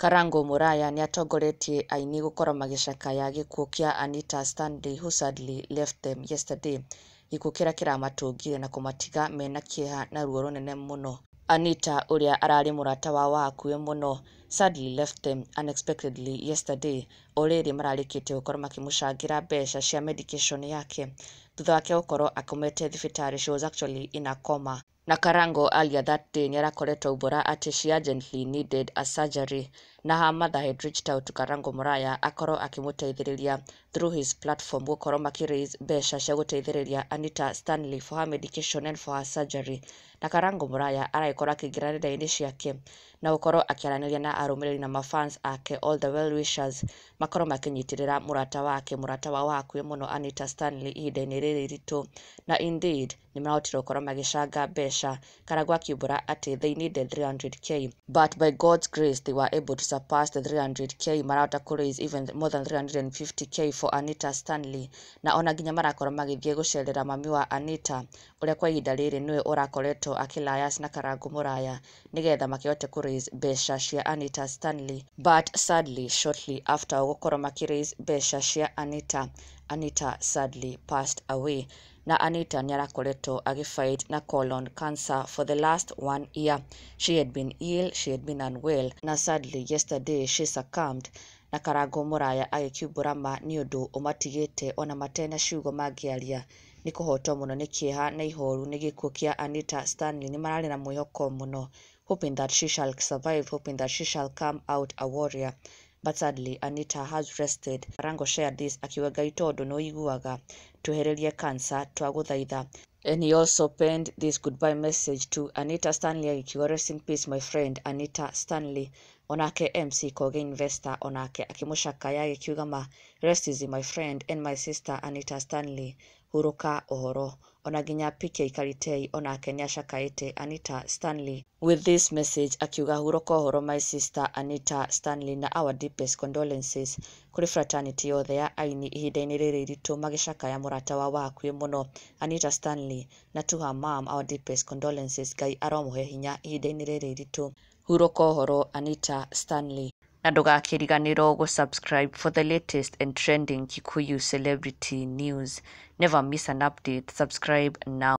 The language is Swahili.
Karangu Muraya ni atongoretie Aini gukorwo magicakaya gikuo kia Anita Stanley, who sadly left them yesterday. Gikuo kiria kiramatungire na kumatiga mena kieha na ruo runene muno. Anita, uria arari murata wa hakuhi muno, sadly left them unexpectedly yesterday. Oriri mararikite gukorwo makimucangira mbeca cia medication yake thutha wake gukorwo akomete thibitari. She was actually in a coma. Na Karangu earlier that day ni arakoretwo ubora ati she urgently needed a surgery, na her mother had reached out to Karangu Muraya akorwo akimuteithiriria through his platform gukorwo makiraise mbeca cia guteithiriria Anita Stanley for her medication and for her surgery. Na Karangu Muraya araikorwo akiingira nenda-ini ciake na gukorwo akiaraniria na arumiriri na mafans ake, all the well wishers makorwo makinyitirira murata wa hakuhi muno Anita Stanley ihinda-ini riri ritu. Na indeed ni marahotire gukorwo magicanga mbeca. Karangu akiumbura ati they needed 300k, but by God's grace they were able to surpass the 300k. Marahota kuraise even more than 350k for Anita Stanley, na ona nginya marakorwo magithie gucerera mami wa Anita uria kwa ihinda riri niwe urakoretwo akilayas na Karangu Muraya nigetha makihote kuraise mbeca cia Anita Stanley. But sadly, shortly after gukorwo makiraise mbeca cia Anita sadly passed away. Na Anita ni arakoretwo agifight na colon cancer for the last 1 year. She had been ill, she had been unwell, na sadly yesterday she succumbed. Na Karangu Muraya agikiumbura ma ni undu umatigite ona matena ciugo mangiaria. Ni kuhotwo muno ni kieha na ihoru ni gikuo kia Anita Stanley. Ni marari na mwihoko muno, hoping that she shall survive, hoping that she shall come out a warrior. But sadly, Anita has rested. Karangu shared this akiuga Ngai tondu no iguaga tuheririe cancer twaguthaitha. And he also penned this goodbye message to Anita Stanley akiuga rest in peace my friend Anita Stanley. Onake MC Koge investor onake akimucakaya akiuga ma rest is my friend and my sister Anita Stanley, huruka ohoro. Ona nginya PK Karitei onake ni acakaite Anita Stanley with this message akiuga huruka ohoro my sister Anita Stanley, na our deepest condolences kuri fraternity yothe ya Aini ihinda-ini riri ritu magicakaya murata wa hakuhi muno Anita Stanley, na to her mom our deepest condolences. Ngai aromuhe hinya ihinda-ini riri ritu. Huruka ohoro Anita Stanley. Na ndugakiriganirwo subscribe for the latest and trending Kikuyu celebrity news. Never miss an update. Subscribe now.